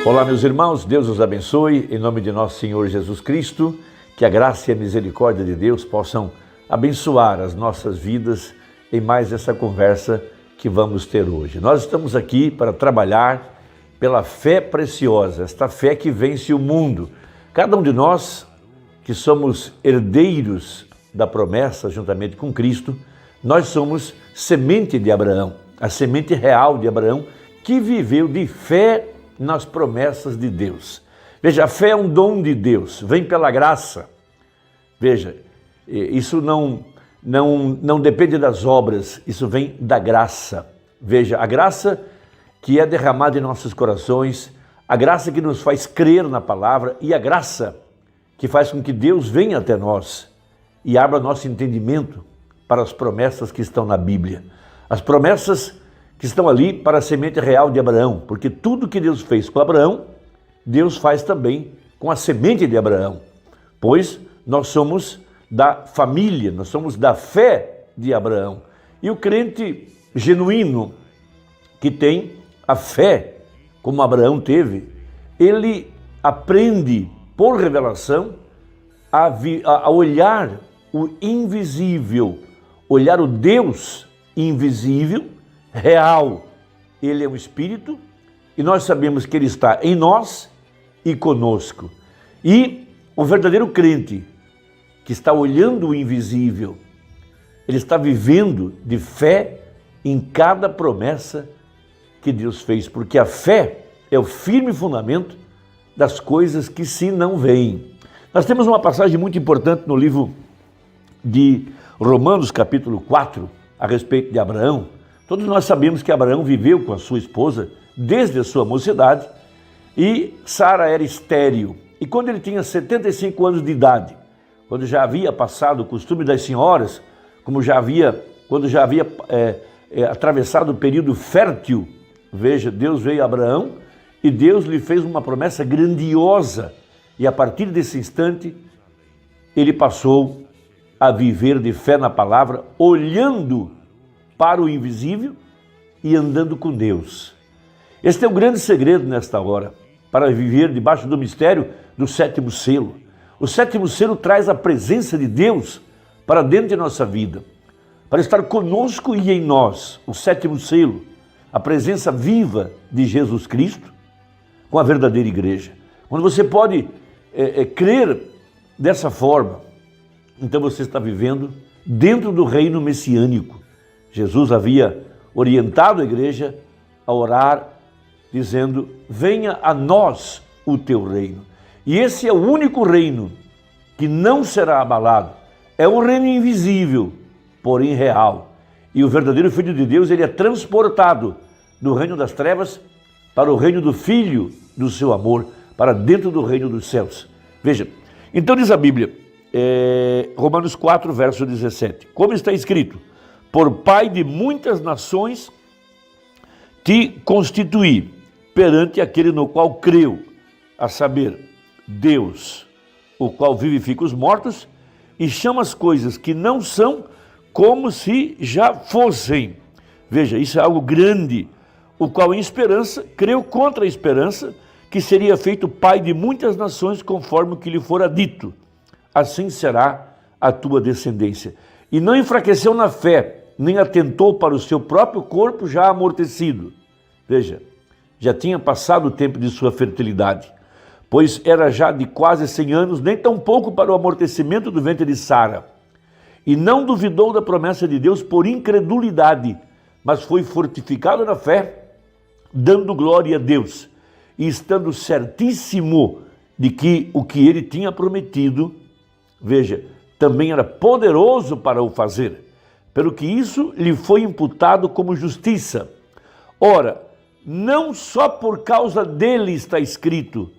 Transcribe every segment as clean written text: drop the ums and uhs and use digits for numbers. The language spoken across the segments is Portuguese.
Olá, meus irmãos, Deus os abençoe, em nome de nosso Senhor Jesus Cristo, que a graça e a misericórdia de Deus possam abençoar as nossas vidas em mais essa conversa que vamos ter hoje. Nós estamos aqui para trabalhar pela fé preciosa, esta fé que vence o mundo. Cada um de nós que somos herdeiros da promessa juntamente com Cristo, nós somos semente de Abraão, a semente real de Abraão, que viveu de fé nas promessas de Deus. Veja, a fé é um dom de Deus, vem pela graça. Veja, isso não depende das obras, isso vem da graça. Veja, a graça que é derramada em nossos corações, a graça que nos faz crer na palavra e a graça que faz com que Deus venha até nós e abra nosso entendimento para as promessas que estão na Bíblia. As promessas que estão ali para a semente real de Abraão, porque tudo que Deus fez com Abraão, Deus faz também com a semente de Abraão, pois nós somos da família, nós somos da fé de Abraão. E o crente genuíno que tem a fé, como Abraão teve, ele aprende por revelação a olhar o invisível, olhar o Deus invisível, real. Ele é um espírito e nós sabemos que ele está em nós e conosco. E o verdadeiro crente que está olhando o invisível, ele está vivendo de fé em cada promessa que Deus fez, porque a fé é o firme fundamento das coisas que se não veem. Nós temos uma passagem muito importante no livro de Romanos, capítulo 4, a respeito de Abraão. Todos nós sabemos que Abraão viveu com a sua esposa desde a sua mocidade e Sara era estéril. E quando ele tinha 75 anos de idade, quando já havia passado o costume das senhoras, quando já havia atravessado o período fértil, veja, Deus veio a Abraão e Deus lhe fez uma promessa grandiosa. E a partir desse instante, ele passou a viver de fé na palavra, olhando para o invisível e andando com Deus. Este é o grande segredo nesta hora, para viver debaixo do mistério do sétimo selo. O sétimo selo traz a presença de Deus para dentro de nossa vida, para estar conosco e em nós. O sétimo selo, a presença viva de Jesus Cristo com a verdadeira igreja. Quando você pode crer dessa forma, então você está vivendo dentro do reino messiânico. Jesus havia orientado a igreja a orar, dizendo, venha a nós o teu reino. E esse é o único reino que não será abalado. É um reino invisível, porém real. E o verdadeiro Filho de Deus, ele é transportado do reino das trevas para o reino do Filho do seu amor, para dentro do reino dos céus. Veja, então diz a Bíblia, Romanos 4, verso 17, como está escrito, por pai de muitas nações te constituí perante aquele no qual creu, a saber, Deus, o qual vivifica os mortos e chama as coisas que não são como se já fossem. Veja, isso é algo grande, o qual em esperança creu contra a esperança que seria feito pai de muitas nações conforme o que lhe fora dito. Assim será a tua descendência. E não enfraqueceu na fé, nem atentou para o seu próprio corpo já amortecido. Veja, já tinha passado o tempo de sua fertilidade, pois era já de quase 100 anos, nem tão pouco para o amortecimento do ventre de Sara. E não duvidou da promessa de Deus por incredulidade, mas foi fortificado na fé, dando glória a Deus, e estando certíssimo de que o que ele tinha prometido, veja, também era poderoso para o fazer, pelo que isso lhe foi imputado como justiça. Ora, não só por causa dele está escrito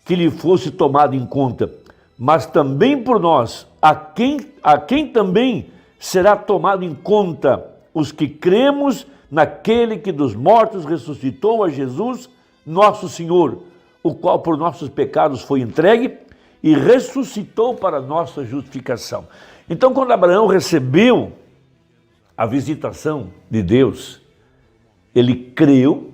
que lhe fosse tomado em conta, mas também por nós, a quem também será tomado em conta os que cremos naquele que dos mortos ressuscitou a Jesus, nosso Senhor, o qual por nossos pecados foi entregue e ressuscitou para nossa justificação. Então, quando Abraão recebeu a visitação de Deus, ele creu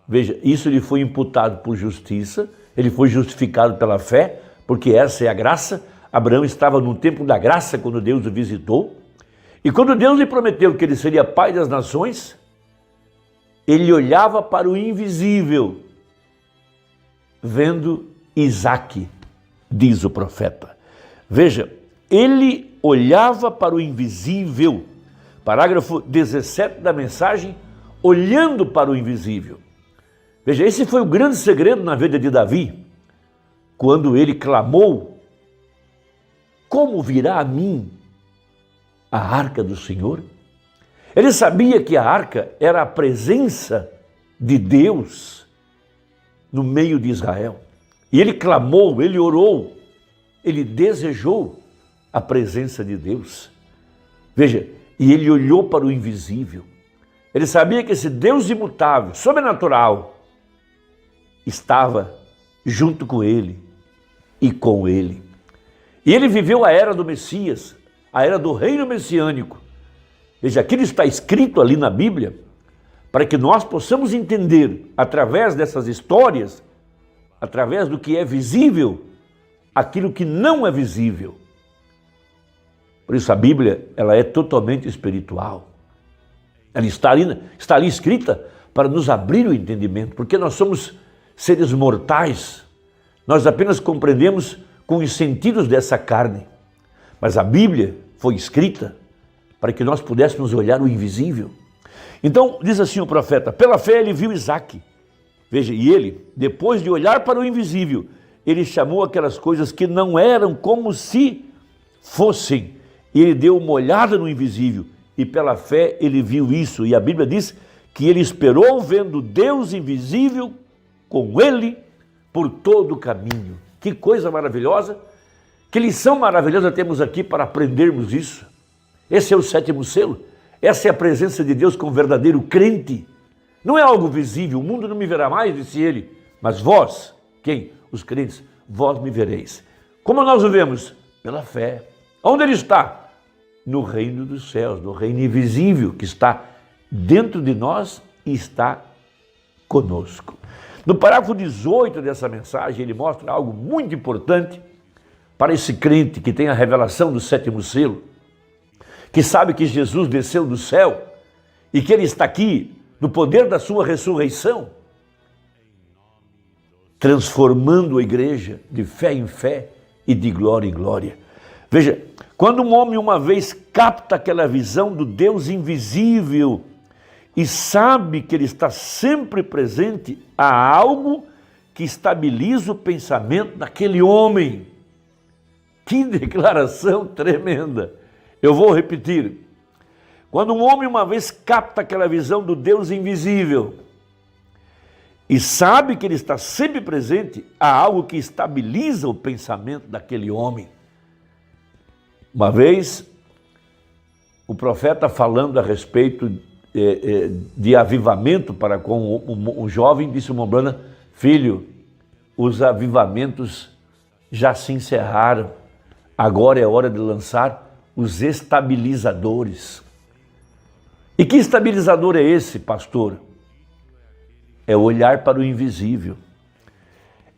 Veja, isso lhe foi imputado por justiça, ele foi justificado pela fé, porque essa é a graça. Abraão estava no tempo da graça quando Deus o visitou. E quando Deus lhe prometeu que ele seria pai das nações, ele olhava para o invisível, vendo Isaque, diz o profeta. Veja, ele olhava para o invisível, parágrafo 17 da mensagem, olhando para o invisível. Veja, esse foi o grande segredo na vida de Davi, quando ele clamou: como virá a mim a arca do Senhor? Ele sabia que a arca era a presença de Deus no meio de Israel. E ele clamou, ele orou, ele desejou a presença de Deus. Veja, e ele olhou para o invisível. Ele sabia que esse Deus imutável, sobrenatural, estava junto com ele e com ele. E ele viveu a era do Messias, a era do reino messiânico. Veja, aquilo está escrito ali na Bíblia para que nós possamos entender, através dessas histórias, através do que é visível, aquilo que não é visível. Por isso a Bíblia, ela é totalmente espiritual. Ela está ali escrita para nos abrir o entendimento, porque nós somos seres mortais, nós apenas compreendemos com os sentidos dessa carne. Mas a Bíblia foi escrita para que nós pudéssemos olhar o invisível. Então, diz assim o profeta, pela fé ele viu Isaque. Veja, e ele, depois de olhar para o invisível, ele chamou aquelas coisas que não eram como se fossem. E ele deu uma olhada no invisível, e pela fé ele viu isso. E a Bíblia diz que ele esperou vendo Deus invisível com ele por todo o caminho. Que coisa maravilhosa, que lição maravilhosa temos aqui para aprendermos isso. Esse é o sétimo selo, essa é a presença de Deus com o verdadeiro crente. Não é algo visível, o mundo não me verá mais, disse ele, mas vós, quem? Os crentes, vós me vereis. Como nós o vemos? Pela fé. Onde ele está? No reino dos céus, no reino invisível que está dentro de nós e está conosco. No parágrafo 18 dessa mensagem, ele mostra algo muito importante para esse crente que tem a revelação do sétimo selo, que sabe que Jesus desceu do céu e que ele está aqui no poder da sua ressurreição, transformando a igreja de fé em fé e de glória em glória. Veja, quando um homem uma vez capta aquela visão do Deus invisível e sabe que ele está sempre presente, há algo que estabiliza o pensamento daquele homem. Que declaração tremenda! Eu vou repetir. Quando um homem uma vez capta aquela visão do Deus invisível e sabe que ele está sempre presente, há algo que estabiliza o pensamento daquele homem. Uma vez, o profeta falando a respeito de avivamento para com um jovem, disse uma Mombana, filho, os avivamentos já se encerraram, agora é hora de lançar os estabilizadores. E que estabilizador é esse, pastor? É olhar para o invisível.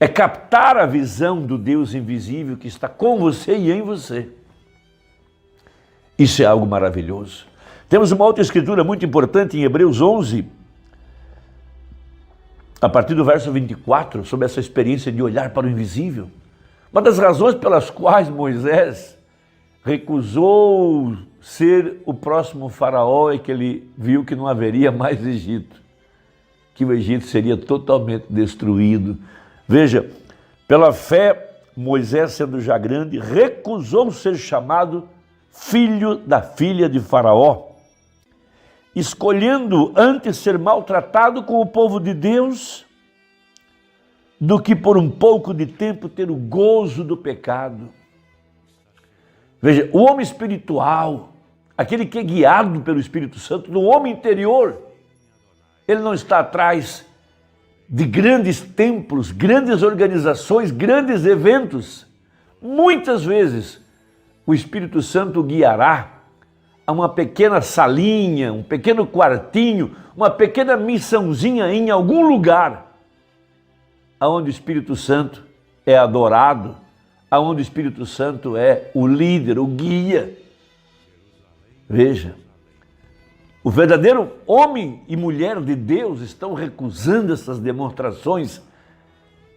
É captar a visão do Deus invisível que está com você e em você. Isso é algo maravilhoso. Temos uma outra escritura muito importante em Hebreus 11, a partir do verso 24, sobre essa experiência de olhar para o invisível. Uma das razões pelas quais Moisés recusou ser o próximo faraó é que ele viu que não haveria mais Egito, que o Egito seria totalmente destruído. Veja, pela fé, Moisés, sendo já grande, recusou ser chamado filho da filha de Faraó, escolhendo antes ser maltratado com o povo de Deus do que por um pouco de tempo ter o gozo do pecado. Veja, o homem espiritual, aquele que é guiado pelo Espírito Santo, no homem interior, ele não está atrás de grandes templos, grandes organizações, grandes eventos. Muitas vezes o Espírito Santo guiará a uma pequena salinha, um pequeno quartinho, uma pequena missãozinha em algum lugar, aonde o Espírito Santo é adorado, aonde o Espírito Santo é o líder, o guia. Veja, o verdadeiro homem e mulher de Deus estão recusando essas demonstrações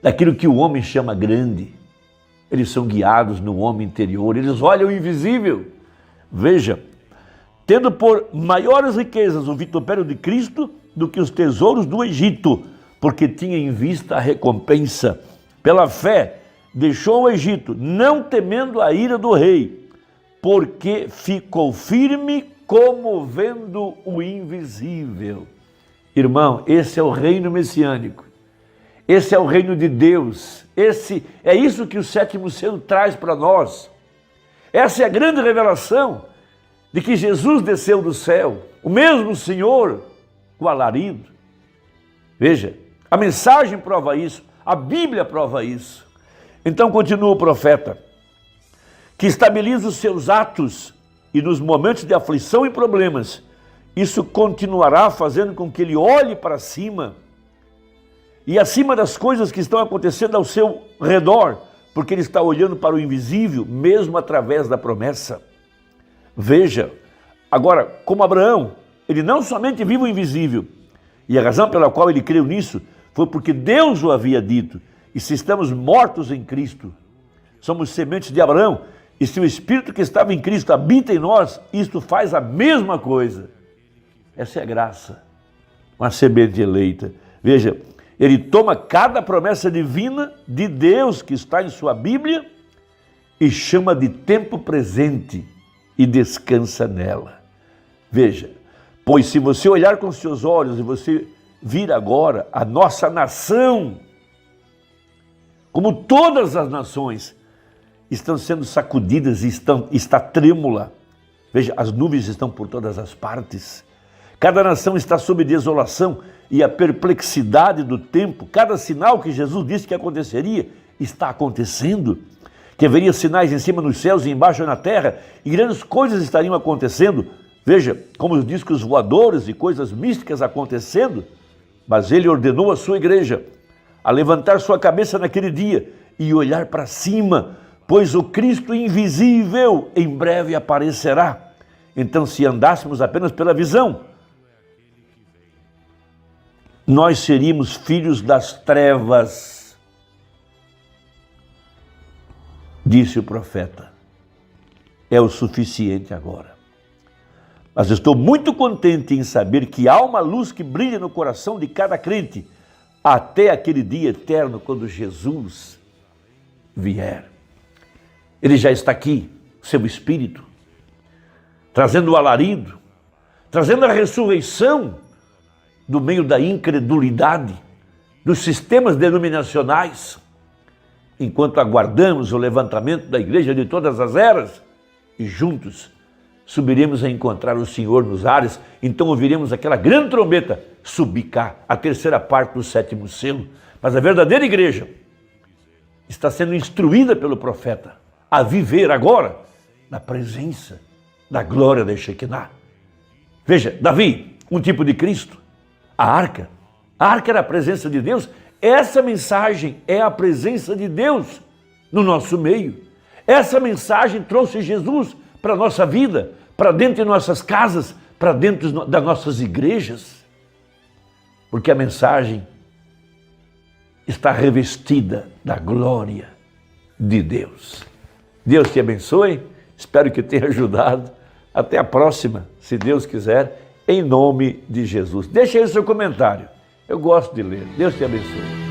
daquilo que o homem chama grande. Eles são guiados no homem interior, eles olham o invisível. Veja, tendo por maiores riquezas o vitupério de Cristo do que os tesouros do Egito, porque tinha em vista a recompensa. Pela fé, deixou o Egito, não temendo a ira do rei, porque ficou firme como vendo o invisível. Irmão, esse é o reino messiânico. Esse é o reino de Deus. É isso que o sétimo selo traz para nós. Essa é a grande revelação de que Jesus desceu do céu, o mesmo Senhor, o alarido. Veja, a mensagem prova isso, a Bíblia prova isso. Então continua o profeta, que estabiliza os seus atos e nos momentos de aflição e problemas, isso continuará fazendo com que ele olhe para cima e acima das coisas que estão acontecendo ao seu redor, porque ele está olhando para o invisível, mesmo através da promessa. Veja, agora, como Abraão, ele não somente viu o invisível, e a razão pela qual ele creu nisso foi porque Deus o havia dito, e se estamos mortos em Cristo, somos sementes de Abraão, e se o Espírito que estava em Cristo habita em nós, isto faz a mesma coisa. Essa é a graça, uma semente eleita. Veja, ele toma cada promessa divina de Deus que está em sua Bíblia e chama de tempo presente e descansa nela. Veja, pois se você olhar com seus olhos e você vir agora a nossa nação, como todas as nações, estão sendo sacudidas e está trêmula. Veja, as nuvens estão por todas as partes. Cada nação está sob desolação e a perplexidade do tempo. Cada sinal que Jesus disse que aconteceria está acontecendo. Que haveria sinais em cima nos céus e embaixo na terra, e grandes coisas estariam acontecendo. Veja, como os discos voadores e coisas místicas acontecendo. Mas ele ordenou a sua igreja a levantar sua cabeça naquele dia e olhar para cima, pois o Cristo invisível em breve aparecerá. Então, se andássemos apenas pela visão, nós seríamos filhos das trevas, disse o profeta. É o suficiente agora. Mas estou muito contente em saber que há uma luz que brilha no coração de cada crente até aquele dia eterno, quando Jesus vier. Ele já está aqui, seu Espírito, trazendo o alarido, trazendo a ressurreição do meio da incredulidade, dos sistemas denominacionais, enquanto aguardamos o levantamento da igreja de todas as eras, e juntos subiremos a encontrar o Senhor nos ares, então ouviremos aquela grande trombeta subir cá, a terceira parte do sétimo selo. Mas a verdadeira igreja está sendo instruída pelo profeta a viver agora na presença da glória da Shekinah. Veja, Davi, um tipo de Cristo, a arca era a presença de Deus. Essa mensagem é a presença de Deus no nosso meio. Essa mensagem trouxe Jesus para a nossa vida, para dentro de nossas casas, para dentro das nossas igrejas. Porque a mensagem está revestida da glória de Deus. Deus te abençoe, espero que tenha ajudado. Até a próxima, se Deus quiser, em nome de Jesus. Deixa aí o seu comentário, eu gosto de ler. Deus te abençoe.